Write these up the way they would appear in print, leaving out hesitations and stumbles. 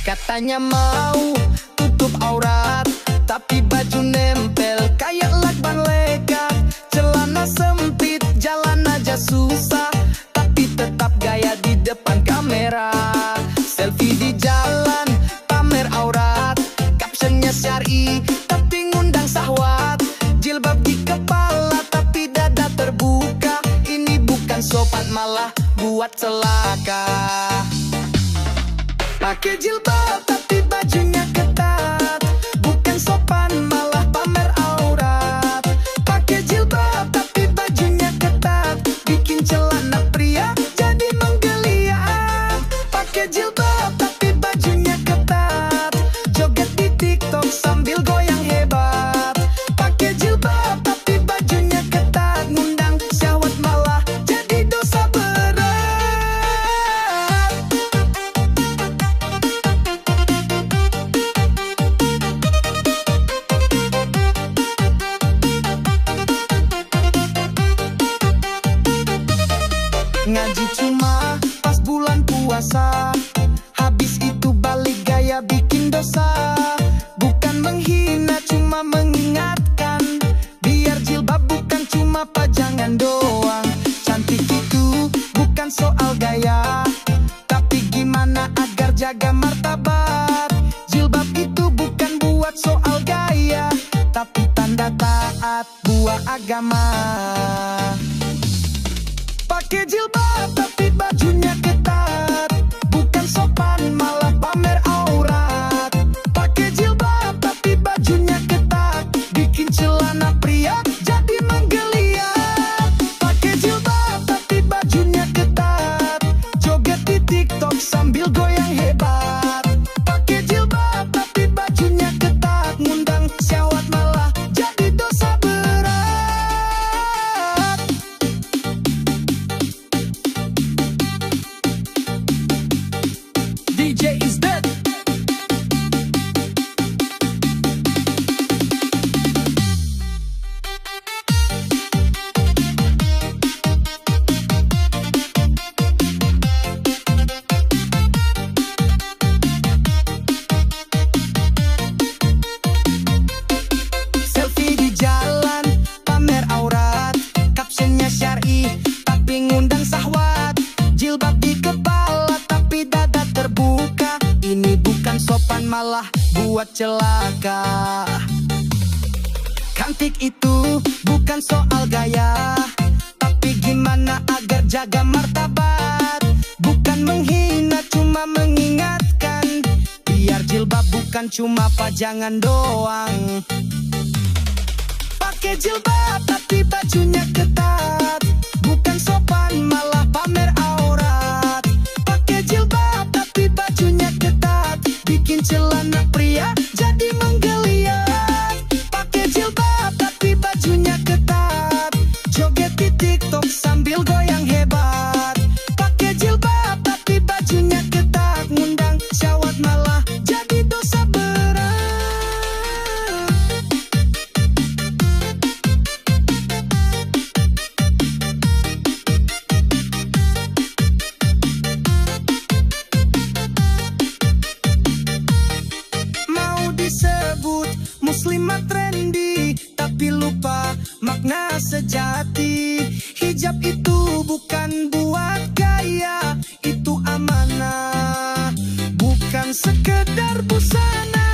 Katanya mau tutup aurat, tapi baju nempel kayak lakban lekat. Celana sempit, jalan aja susah, tapi tetap gaya di depan kamera. Selfie di jalan, pamer aurat, captionnya syar'i, tapi ngundang syahwat. Jilbab di kepala, tapi dada terbuka. Ini bukan sopan, malah buat celaka. Pakai jilbab tapi bajunya ketat, bukan sopan malah pamer aurat. Pakai jilbab tapi bajunya ketat, bikin celana pria jadi menggeliat. Pakai jilbab tapi bajunya ketat, joget di TikTok sambil goyang hebat. Pakai jilbab tapi bajunya ketat, ngundang syahwat malah jadi dosa berat. Ngaji cuma pas bulan puasa, habis itu balik gaya bikin dosa. Bukan menghina, cuma mengingatkan, biar jilbab bukan cuma pajangan doang. Cantik itu bukan soal gaya, tapi gimana agar jaga martabat. Jilbab itu bukan buat soal gaya, tapi tanda taat buah agama. Pakai jilbab tapi bajunya ketat, bukan sopan malah pamer aurat. Pakai jilbab tapi bajunya ketat, bikin celana pria jadi menggeliat. Pakai jilbab tapi bajunya ketat, joget di TikTok sambil goyang hebat. Pakai jilbab tapi bajunya ketat, ngundang syahwat malah jadi dosa berat. DJ is dead. Selfie di jalan, pamer aurat, captionnya syar'i, tapi ngundang syahwat. Jilbab di kepala, tapi dada terbuka. Ini bukan sopan, malah buat celaka. Cantik itu bukan soal gaya, tapi gimana agar jaga martabat. Bukan menghina, cuma mengingatkan, biar jilbab bukan cuma pajangan doang. Pakai jilbab tapi bajunya ketat, bukan sopan malah pamer aurat. Pakai jilbab tapi bajunya ketat, bikin celana pria jadi menggeliat. Pakai jilbab tapi bajunya ketat, joget di TikTok sambil goyang hebat. Pakai jilbab tapi bajunya ketat, ngundang syahwat malah jadi dosa berat. Mau disebut muslimat trendy, tapi lupa makna sejati. Hijab itu bukan buat gaya, itu amanah, bukan sekedar busana.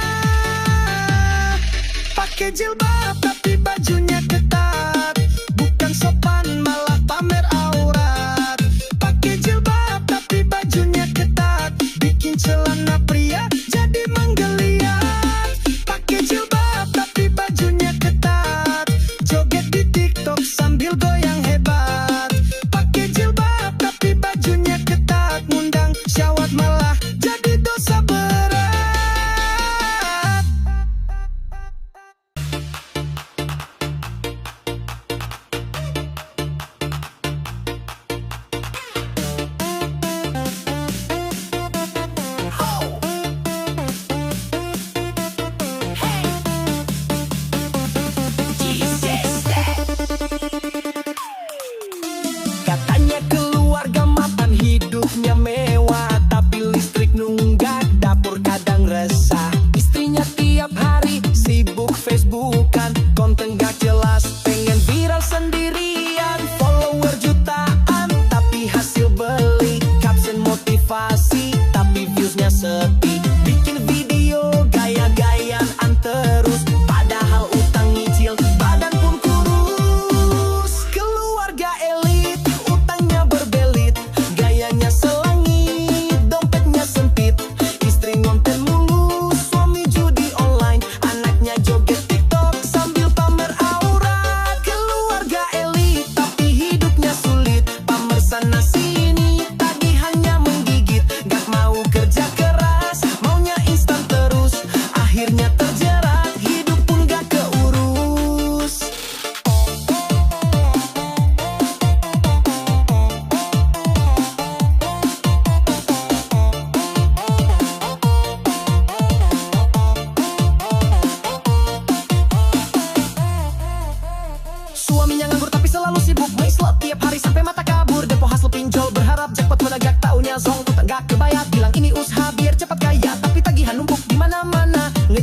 Pakai jilbab tapi bajunya ketat, bukan sopan malah pamer aurat. Pakai jilbab tapi bajunya ketat, bikin celana pria jadi menggeliat. Pakai jilbab tapi bajunya ketat, joget di TikTok sambil goyang hebat. Pakai jilbab tapi bajunya ketat, ngundang syahwat malah jadi dosa berat.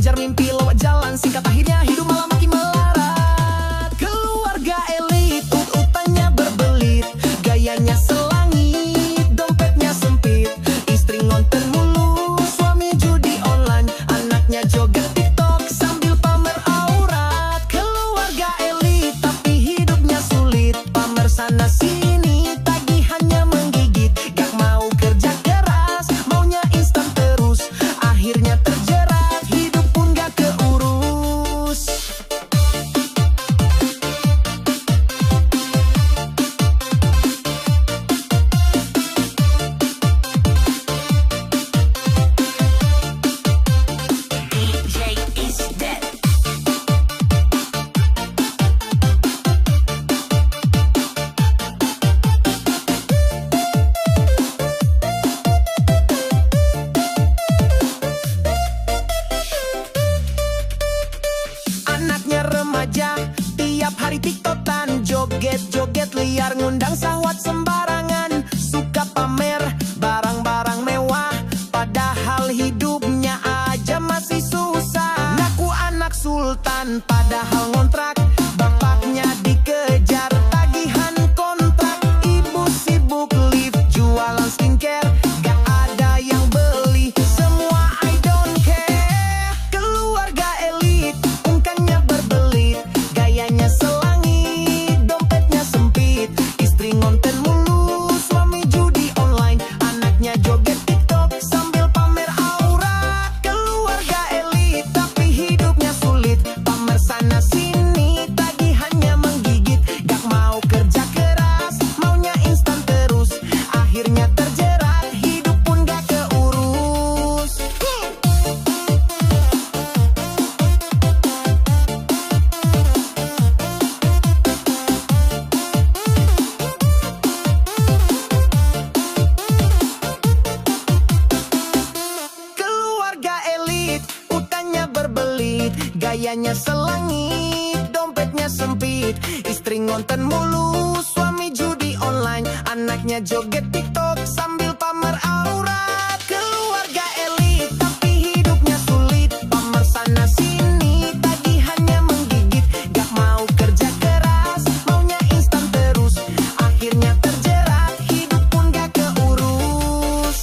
ngejar mimpi lewat jalan singkat, akhirnya hidup malah makin melarat. Keluarga elit, utangnya berbelit, gayanya selangit, dompetnya sempit, istri ngonten mulu, suami judi online, anaknya joget TikTok sambil pamer aurat. Keluarga elit tapi hidupnya sulit, pamer sana sini, tagihannya menggigit, gak mau kerja keras, maunya instan terus, akhirnya terjerat, hidup pun gak keurus. DJ is dead. Anaknya remaja, tiap hari tiktokan, joget-joget liar, ngundang sahwat sembarangan, suka pamer barang-barang mewah, padahal hidupnya aja masih susah. Ngaku anak sultan, padahal ngontrak, bapaknya dikejar tagihan kontrak, ibu sibuk live jualan skincare, gak ada yang beli, semua I don't care. Keluarga elit, ungkangnya berbelit, gayanya selangit, dompetnya sempit, istri ngonten mulu, suami judi online, anaknya joget TikTok sambil pamer aurat. Keluarga elit tapi hidupnya sulit, pamer sana sini, tagihannya menggigit, gak mau kerja keras, maunya instan terus, akhirnya terjerat, hidup pun gak keurus. Keluarga elit, utangnya berbelit, gayanya selangit, dompetnya sempit, istri ngonten mulu, suami judi online, anaknya joget TikTok sambil pamer aurat. Keluarga elit tapi hidupnya sulit, pamer sana sini, tagihannya menggigit, gak mau kerja keras, maunya instan terus, akhirnya terjerat, hidup pun gak keurus.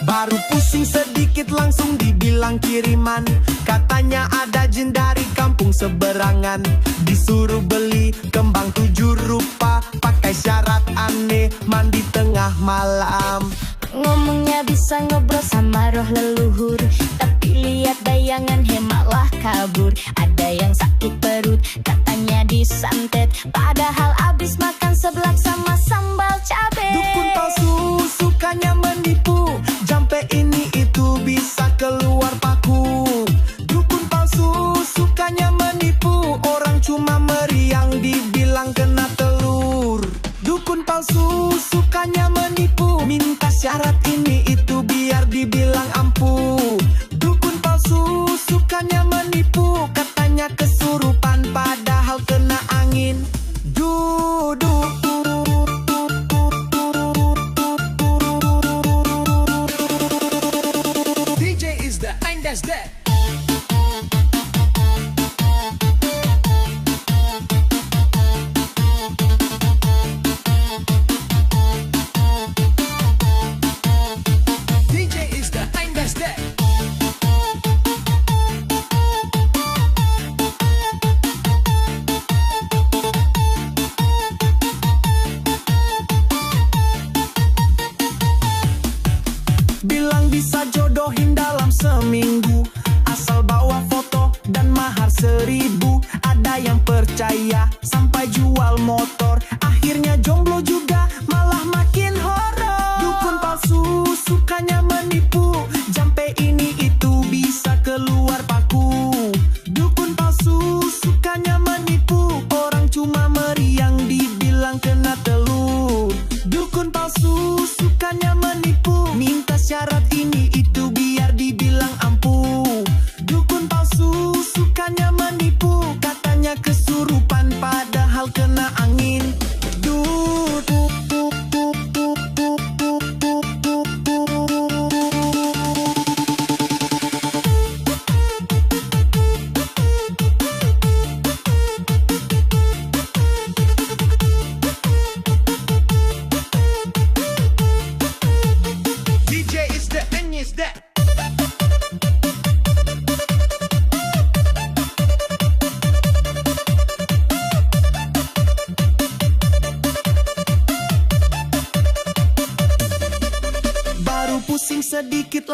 Baru pusing sedikit langsung dibilang kiriman, katanya ada jin dari kampung seberangan, disuruh beli kembang 7 rupa, pakai syarat aneh, mandi tengah malam. Ngomongnya bisa ngobrol sama roh leluhur, tapi lihat bayangan malah kabur. Ada yang sakit perut, katanya disantet, padahal abis makan seblak sama sambal cabe. Dukun palsu sukanya menipu, jampe ini itu bisa keluar paku. Dukun palsu sukanya menipu, orang cuma meriang dibilang kena telur. Dukun palsu sukanya menipu, minta syarat ini itu biar dibilang ampuh. Dukun palsu sukanya menipu, katanya kesurupan padahal kena angin. Duduk DJ is the and that's that. DJ is the and that's that. Bilang bisa jodohin dalam seminggu,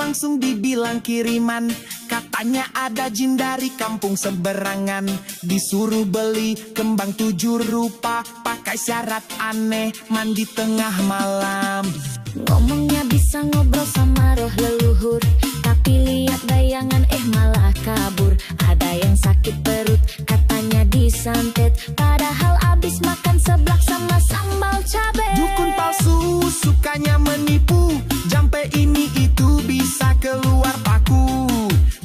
langsung dibilang kiriman. Katanya ada jin dari kampung seberangan, disuruh beli kembang 7 rupa, pakai syarat aneh, mandi tengah malam. Ngomongnya bisa ngobrol sama roh leluhur, tapi lihat bayangan malah kabur. Ada yang sakit perut, katanya disantet, padahal abis makan seblak sama sambal cabe. Dukun palsu sukanya menipu, jampe ini itu bisa keluar paku.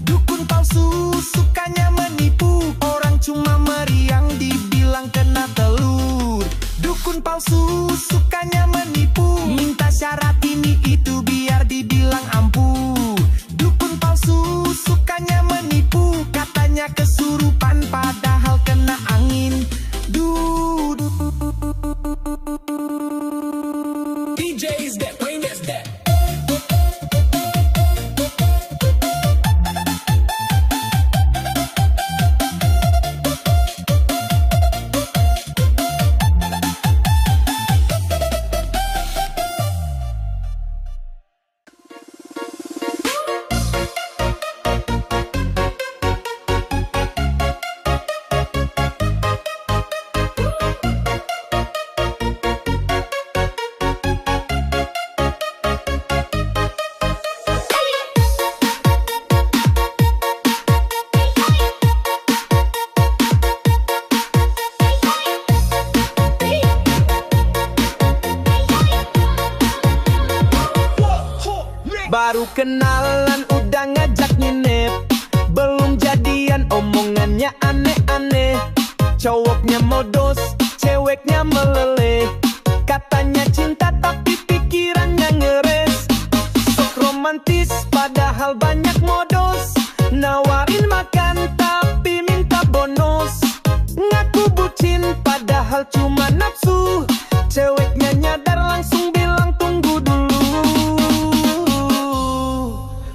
Dukun palsu sukanya menipu, orang cuma meriang dibilang kena telur. Dukun palsu sukanya menipu, minta syarat ini itu biar dibilang ampuh. Dukun palsu sukanya menipu, katanya kesurupan padahal kena angin. DJ is that, playing that's that. Baru kenalan udah ngajak nginep, belum jadian omongannya aneh-aneh. Cowoknya modus, ceweknya meleleh, katanya cinta tapi pikirannya ngeres. Sok romantis padahal banyak modus, nawarin makan tapi minta bonus. Ngaku bucin padahal cuma nafsu, ceweknya nyadar langsung bilang tunggu dulu.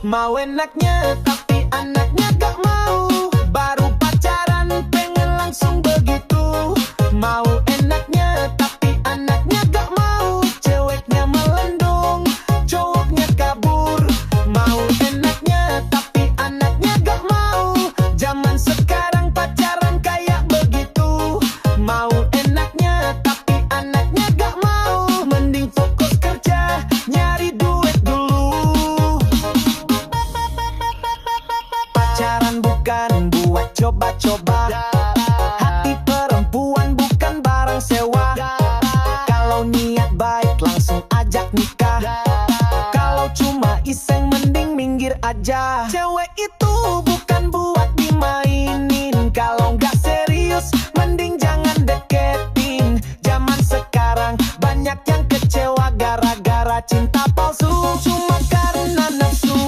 Mau enaknya tapi anaknya gak mau, baru pacaran pengen langsung begitu. Mau enaknya tapi anaknya gak mau, ceweknya melendung, cowoknya kabur. Mau enaknya tapi anaknya gak mau, zaman sekarang pacaran kayak begitu. Mau enaknya tapi anaknya gak mau, mending fokus kerja nyari duit dulu. Pacaran bukan buat coba-coba, hati perempuan bukan barang sewa. Kalau niat baik langsung ajak nikah, kalau cuma iseng mending minggir aja. Cewek itu bukan buat dimainin, kalau nggak serius mending jangan deketin. Zaman sekarang banyak yang kecewa gara-gara cinta palsu, cuma karena nafsu.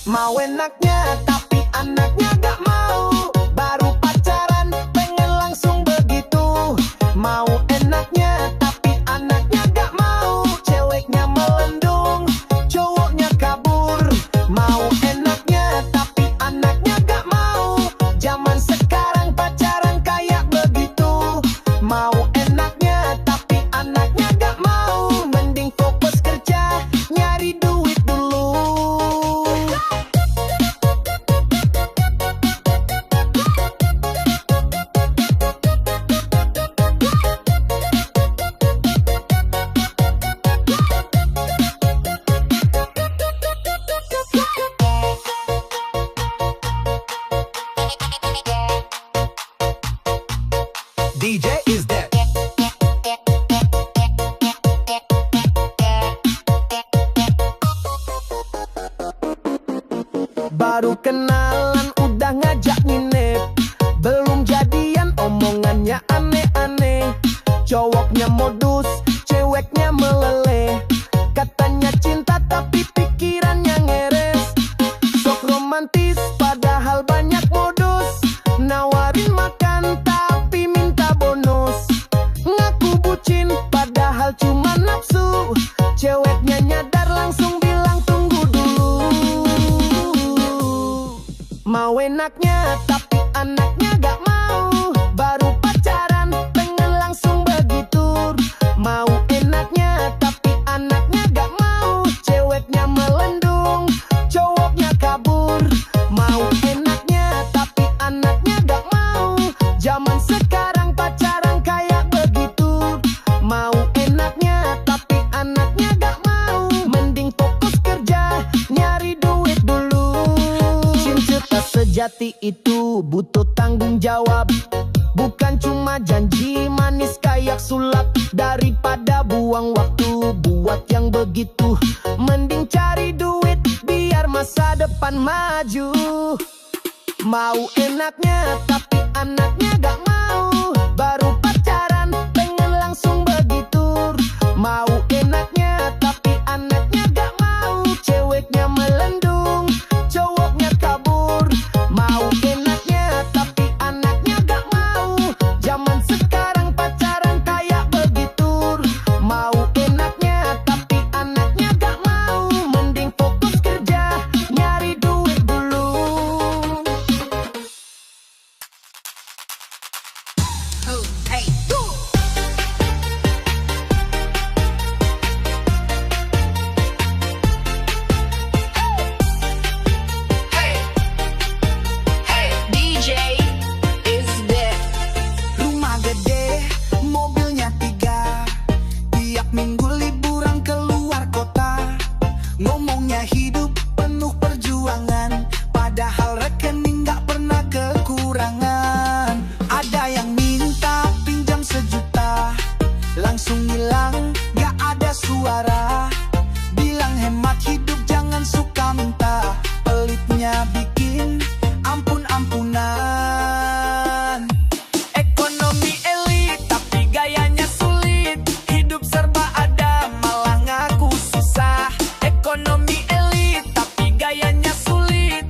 Mau enaknya tapi anaknya gak mau, baru pacaran pengen langsung begitu. Mau enaknya tapi anaknya gak mau, ceweknya melendung, cowoknya kabur. Mau enaknya tapi anaknya gak mau, zaman sekarang pacaran kayak begitu. Mau enaknya tapi anaknya gak mau, mending fokus kerja nyari duit dulu. DJ is that. Baru kenalan udah ngajak nginep, belum jadian omongannya aneh-aneh. Cowoknya modus, ceweknya meleleh, katanya cinta tapi pikirannya ngeres. Sok romantis padahal banyak modus, nawarin makan tapi minta bonus. Ngaku bucin padahal cuma nafsu, ceweknya nyadar langsung bilang tunggu dulu. Mau enaknya tapi anaknya gak mau, baru pacaran pengen langsung begitu. Mau enaknya tapi anaknya gak mau, cewek sejati itu butuh tanggung jawab, bukan cuma janji manis kayak sulap. Daripada buang waktu buat yang begitu, mending cari duit biar masa depan maju. Mau enaknya tapi anaknya gak mau, baru pacaran pengen langsung begitu. Mau enaknya tapi anaknya gak mau, ceweknya melendung, cowoknya kabur. Mau enaknya tapi anaknya gak mau, zaman sekarang pacaran kayak begitu. Mau enaknya tapi anaknya gak mau, mending fokus kerja nyari duit dulu. Rumah gede, mobilnya 3, tiap minggu liburan keluar kota. Ngomongnya hidup penuh perjuangan, padahal rekening gak pernah kekurangan. Ada yang minta pinjam 1 juta, langsung hilang gak ada suara. Bilang hemat hidup jangan suka minta, pelitnya bikin ampun-ampunan. Ekonomi elit tapi gayanya sulit, hidup serba ada malah ngaku susah. Ekonomi elit tapi gayanya sulit,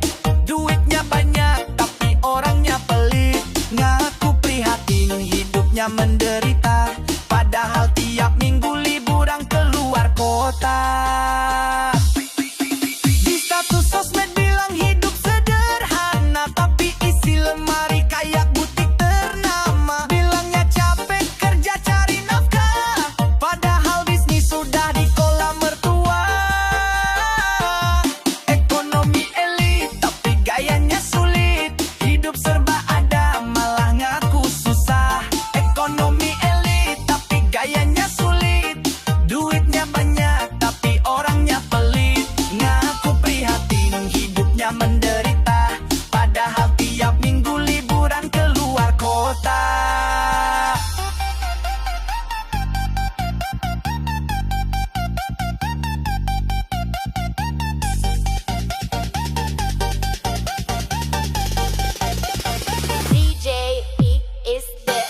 duitnya banyak tapi orangnya pelit. Ngaku prihatin hidupnya menderita, padahal tiap minggu liburan keluar kota. Di status sosmed bilang hidup sederhana, tapi isi lemari kayak butik ternama. Bilangnya capek kerja cari nafkah, padahal bisnis sudah di kolam mertua. Ekonomi elit tapi gayanya sulit, hidup serba ada malah ngaku susah. Ekonomi elit tapi gayanya sulit, duitnya banyak tapi orangnya pelit. Ngaku prihatin hidupnya menderita, padahal tiap minggu liburan keluar kota. DJ is there.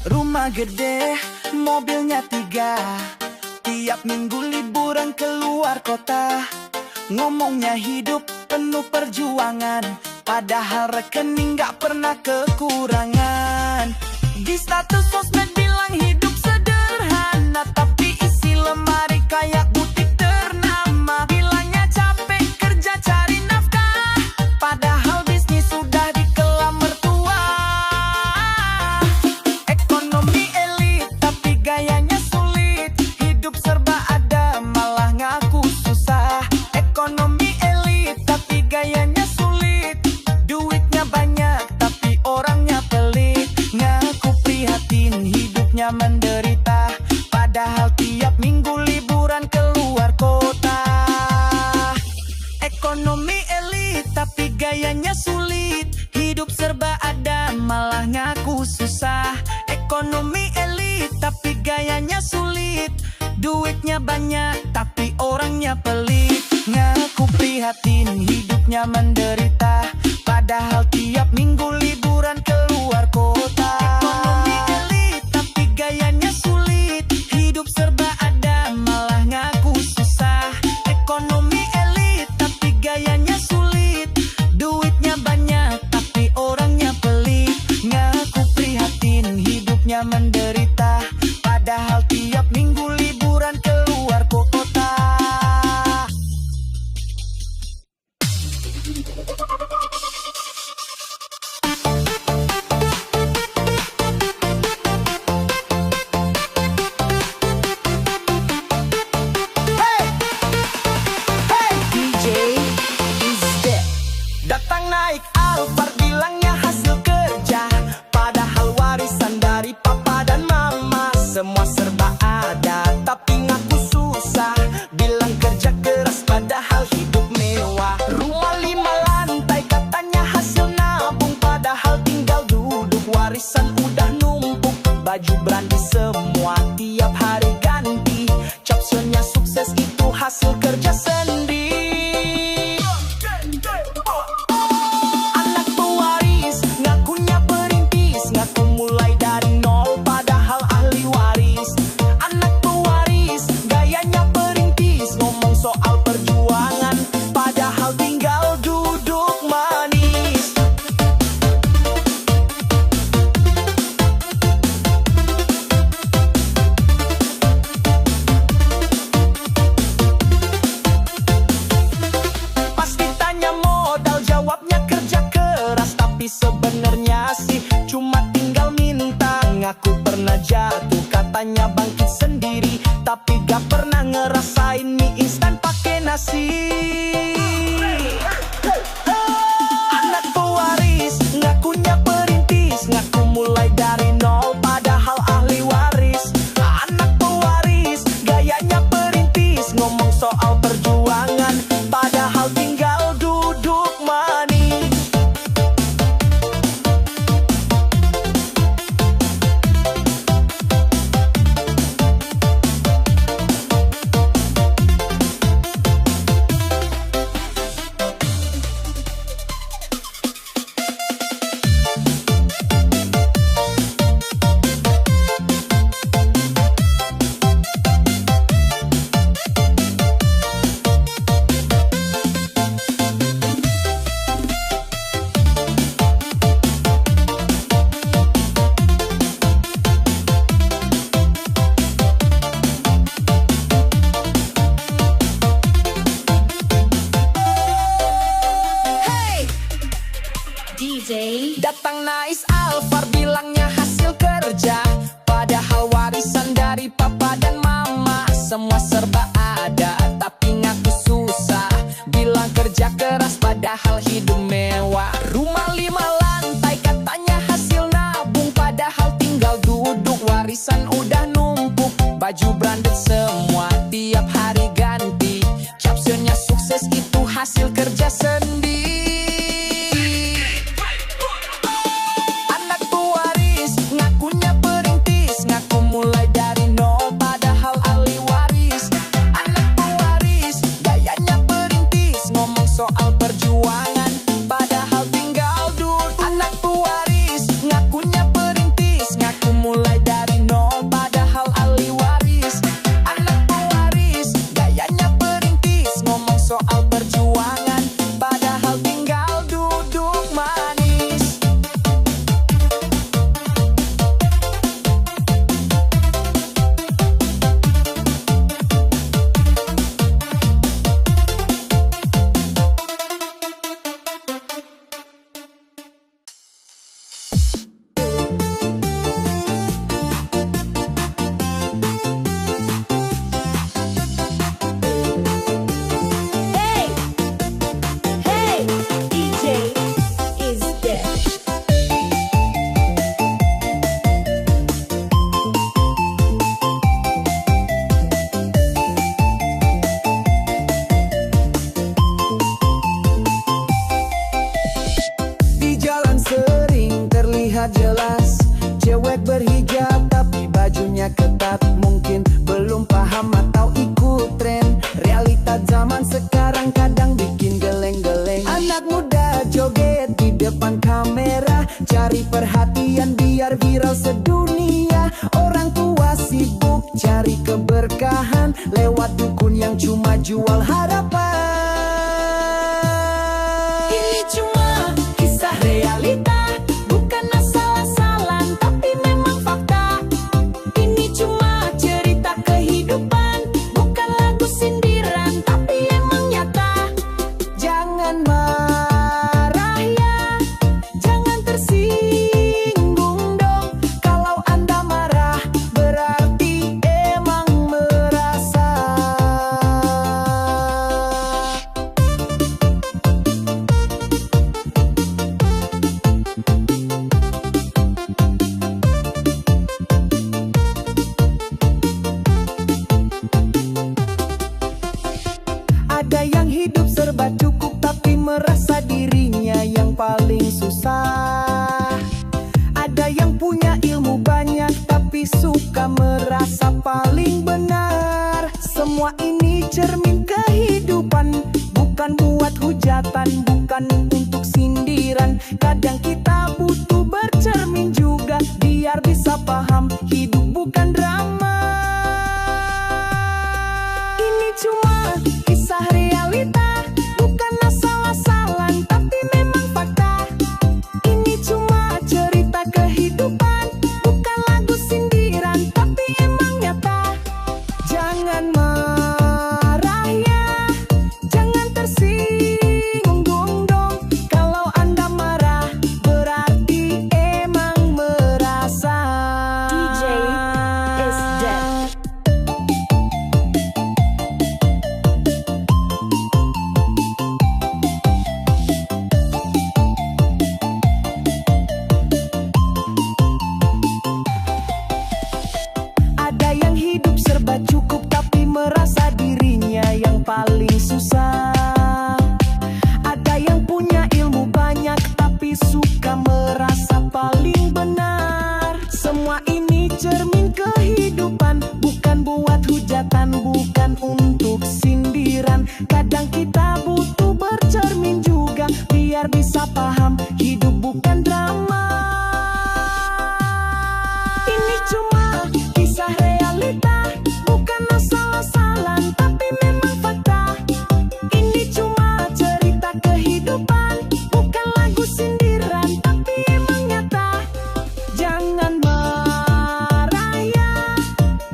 Rumah gede, mobilnya 3, tiap minggu liburan keluar kota. Ngomongnya hidup penuh perjuangan, padahal rekening gak pernah kekurangan. Di status sosmed bilang hidup sederhana, tapi isi lemari kayak butik ternama. Bilangnya capek kerja cari nafkah, padahal bisnis sudah di kelam mertua. Ekonomi elit tapi gayanya sulit, hidup serba ada malah ngaku susah. Ekonomi elit tapi gayanya sulit, duitnya banyak tapi orangnya pelit. Ngaku prihatin hidupnya menderita, padahal tiap minggu liburan keluar kota. Ekonomi elit tapi gayanya sulit, hidup serba ada malah ngaku susah. Ekonomi elit tapi gayanya sulit, duitnya banyak tapi orangnya pelit. Ngaku prihatin hidupnya menderita, padahal tiap minggu liburan keluar kota. Ekonomi elit tapi gayanya sulit, hidup serba ada malah ngaku susah. Ekonomi elit tapi gayanya sulit, duitnya banyak tapi orangnya pelit. Ngaku prihatin hidupnya menderita, padahal tiap minggu liburan keluar kota. Datang naik Alphard bilangnya baju brandi semua tiap hari ganti. Captionnya sukses itu hasil kerja sendiri. Anak pewaris ngakunya perintis, ngaku mulai dari nol padahal ahli waris. Anak pewaris gayanya perintis, ngomong soal perjuangan padahal tinggal duduk manis. Pas ditanya modal jawabnya kerja keras, tapi sebenarnya sih cuma tinggal minta. Ngaku pernah jatuh katanya bangkit sendiri, tapi gak pernah ngerasain mie instan pakai nasi. Anak pewaris ngakunya perintis, ngaku mulai dari nol padahal ahli waris. Anak pewaris gayanya perintis, ngomong soal perjuangan padahal tinggal duduk manis. Datang Nais Alfar bilangnya hasil kerja, padahal warisan dari papa dan mama. Semua serba ada tapi ngaku susah, bilang kerja keras padahal hidup mewah. Rumah 5 lantai katanya hasil nabung, padahal tinggal duduk warisan udah numpuk. Baju branded semua tiap hari ganti, captionnya sukses itu hasil kerja sendiri. Mulai dari nol padahal ahli waris. Anak pewaris gayanya perintis, ngomong soal perjuangan padahal tinggal duduk. Anak pewaris ngakunya perintis, ngaku mulai dari nol padahal ahli waris. Anak pewaris gayanya perintis, ngomong soal perjuangan padahal tinggal duduk manis. Jelas cewek berhijab tapi bajunya ketat, mungkin belum paham atau ikut tren. Realita zaman sekarang kadang bikin geleng-geleng. Anak muda joget di depan kamera, cari perhatian biar viral sedunia. Orang tua sibuk cari keberkahan lewat dukun yang cuma jual harapan. Ini cuma kisah realita, paling susah. Ada yang punya ilmu banyak tapi Semua ini cermin kehidupan, bukan buat hujatan, bukan untuk sindiran. Kadang kita butuh bercermin juga, biar bisa paham hidup bukan drama. Ini cuma kisah realita, bukan asal-asalan, tapi memang fakta. Ini cuma cerita kehidupan, bukan lagu sindiran, tapi emang nyata. Jangan marah ya, jangan tersinggung dong. Kalau Anda marah, berarti emang merasa. DJ is dead. Ada yang hidup serba cukup tapi merasa dirinya yang paling susah. Ada yang punya ilmu banyak tapi suka merasa paling benar. Semua ini cermin kehidupan, bukan buat hujatan, bukan untuk sindiran. Kadang kita butuh bercermin juga, biar bisa paham hidup bukan drama. Ini cuma kisah realita, bukan asal-asalan, tapi memang fakta. Ini cuma cerita kehidupan, bukan lagu sindiran, tapi emang nyata. Jangan marah ya,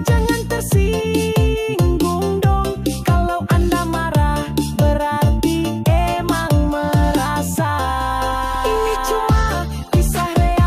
jangan tersinggung dong. Kalau Anda marah, berarti emang merasa. Ini cuma kisah realita.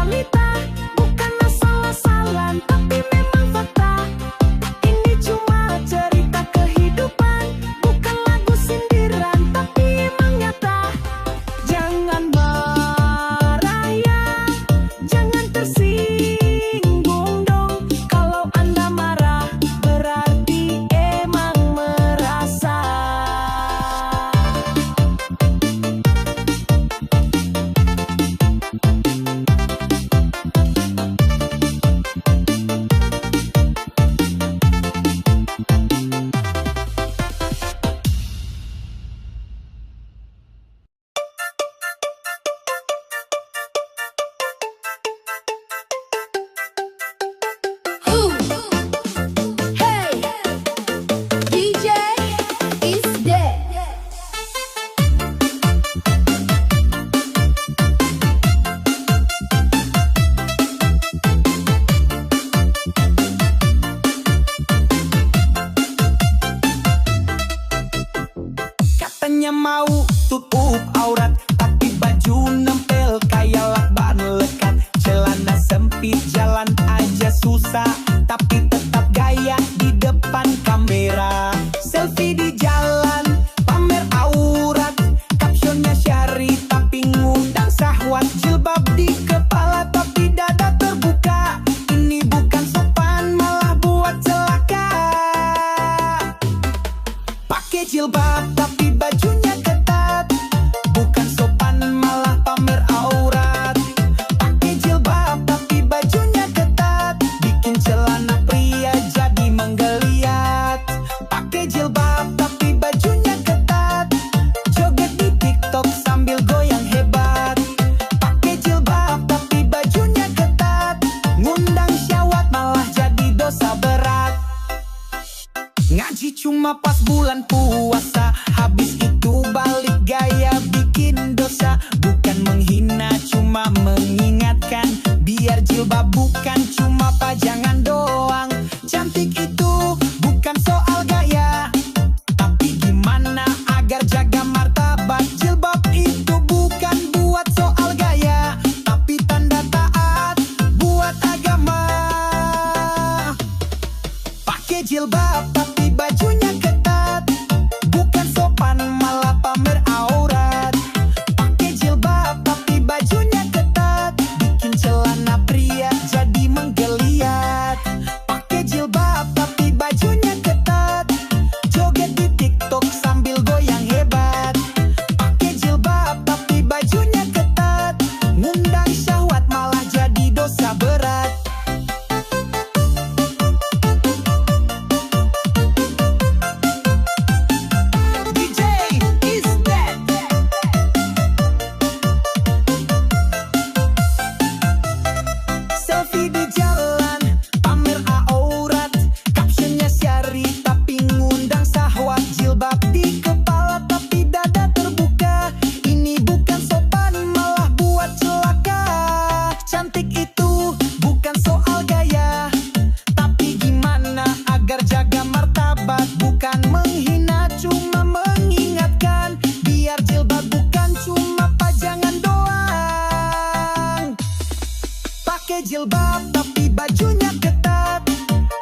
jilbab tapi bajunya ketat,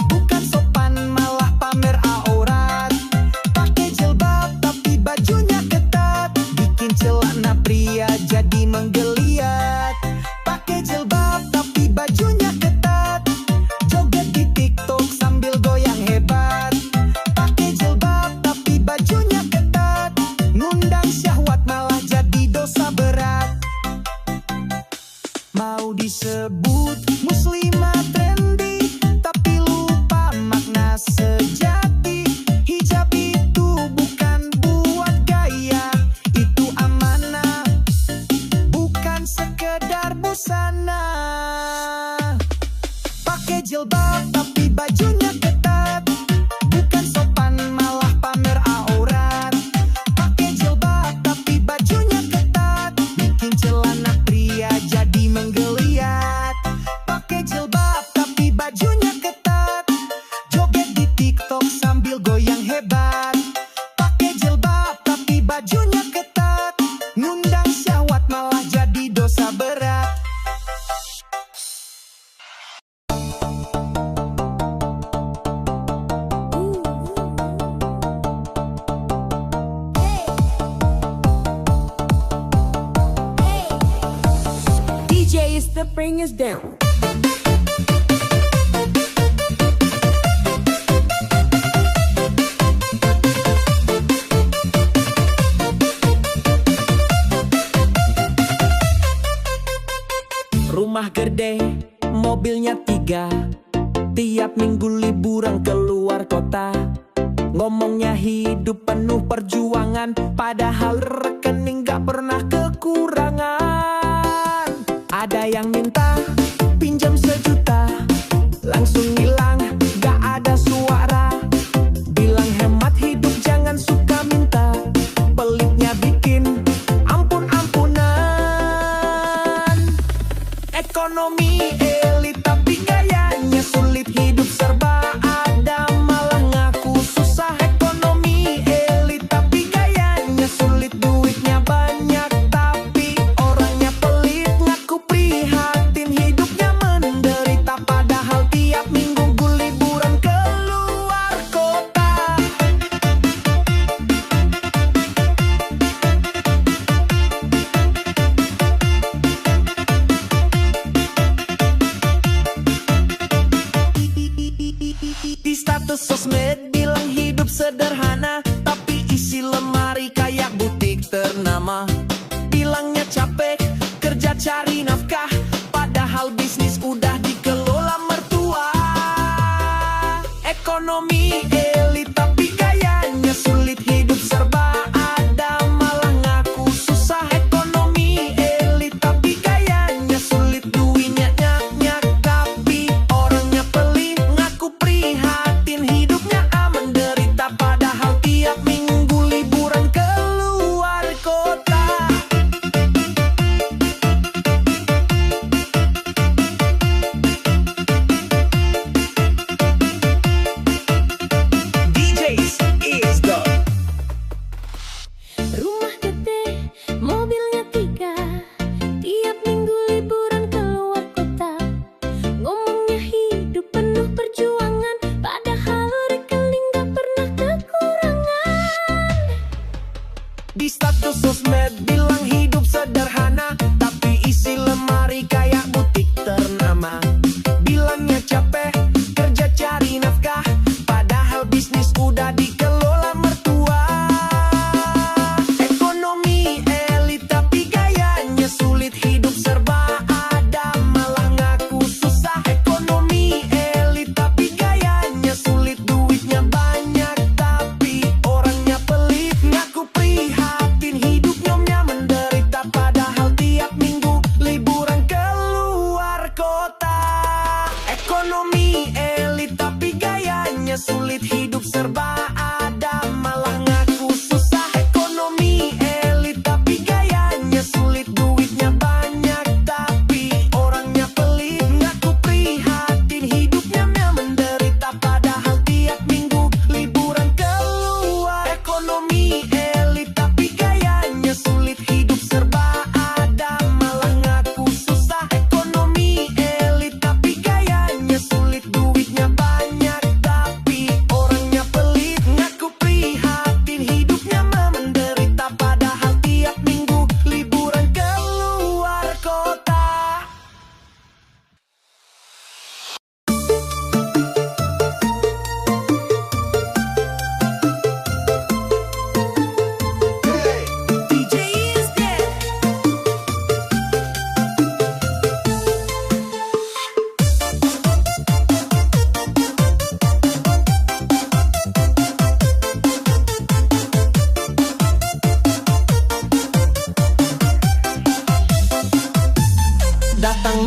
bukan sopan malah pamer aurat. Pakai jilbab tapi bajunya ketat, bikin celana pria jadi menggeliat. Pakai jilbab tapi bajunya ketat, joget di TikTok sambil goyang hebat. Pakai jilbab tapi bajunya ketat, ngundang syahwat malah jadi dosa berat. Mau disebut muslimah trendy, tapi lupa makna sejati. Hijab itu bukan buat gaya, itu amanah, bukan sekedar busana. Pakai jilbab tapi bajunya ketat, bukan sopan malah pamer aurat. Pakai jilbab tapi bajunya ketat, bikin celana pria jadi menggeliat. Pakai jilbab tapi bajunya ketat, joget di TikTok sambil goyang hebat. Pakai jilbab tapi bajunya ketat, ngundang syahwat malah jadi dosa berat. DJ is the bring us down. Rumah gede, mobilnya 3, tiap minggu liburan keluar kota. Ngomongnya hidup penuh perjuangan, padahal rekening gak pernah kekurangan. Ada yang minta pinjam 1 juta, langsung hilang gak ada suara. Bilang hemat hidup jangan suka minta, pelitnya bikin ampun-ampunan. Ekonomi elit tapi gayanya sulit, hidup serba ada malah ngaku susah. Ekonomi elit tapi gayanya sulit, duitnya banyak tapi orangnya pelit. Ngaku prihatin hidupnya menderita, padahal tiap minggu gue liburan keluar kota.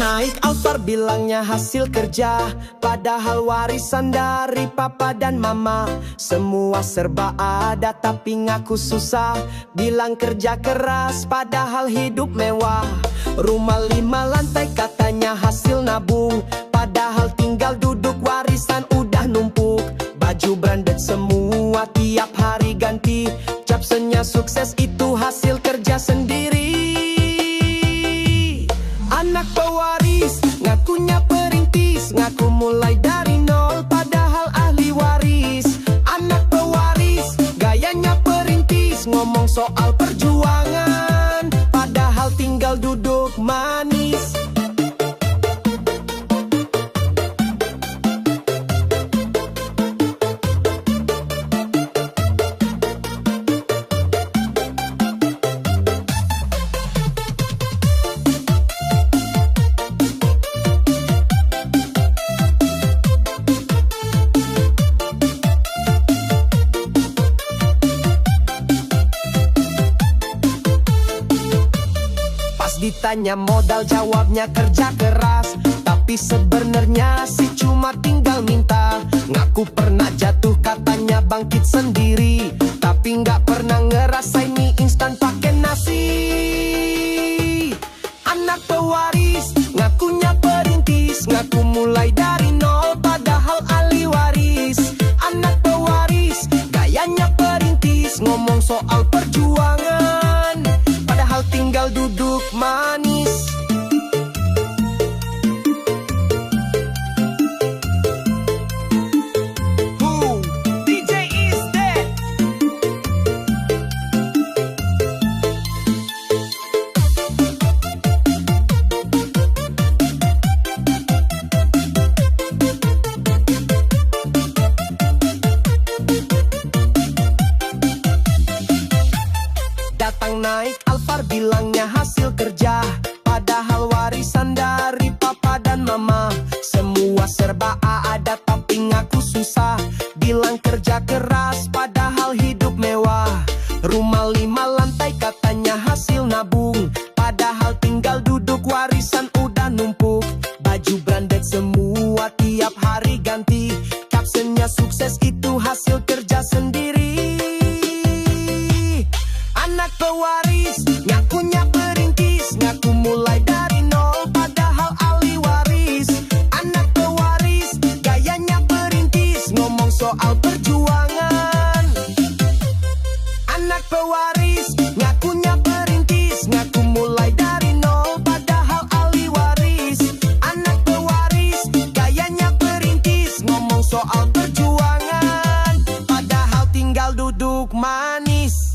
naik Alphard bilangnya hasil kerja, padahal warisan dari papa dan mama. Semua serba ada tapi ngaku susah, bilang kerja keras padahal hidup mewah. Rumah 5 lantai katanya hasil nabung, padahal tinggal duduk warisan udah numpuk. Baju branded semua tiap hari ganti, captionnya sukses itu hasil kerja sendiri. Anak pewaris, ngakunya perintis, ngaku mulai dari nol padahal ahli waris. Anak pewaris, gayanya perintis, ngomong soal perjuangan padahal tinggal duduk manis. Ditanya modal jawabnya kerja keras, tapi sebenarnya sih cuma tinggal minta. Ngaku pernah jatuh katanya bangkit sendiri, tapi nggak pernah ngerasain mie instan pakai nasi. Anak pewaris, ngakunya perintis, ngaku mulai dari nol padahal ahli waris. Anak pewaris, gayanya perintis, ngomong soal perjuangan padahal tinggal duduk manis. Who? DJ is dead. Datang naik Alphard bilangnya hasil kerja, padahal warisan dari papa dan mama. Semua serba ada tapi ngaku susah, bilang kerja keras padahal hidup mewah. Rumah 5 lantai katanya hasil nabung, padahal tinggal duduk warisan udah numpuk. Baju branded semua tiap hari ganti, captionnya sukses itu hasil kerja sendiri. Anak pewaris, ngakunya perintis, ngaku mulai dari nol padahal ahli waris. Anak pewaris, gayanya perintis, ngomong soal perjuangan. Anak pewaris, ngakunya perintis, ngaku mulai dari nol padahal ahli waris. Anak pewaris, gayanya perintis, ngomong soal perjuangan padahal tinggal duduk manis.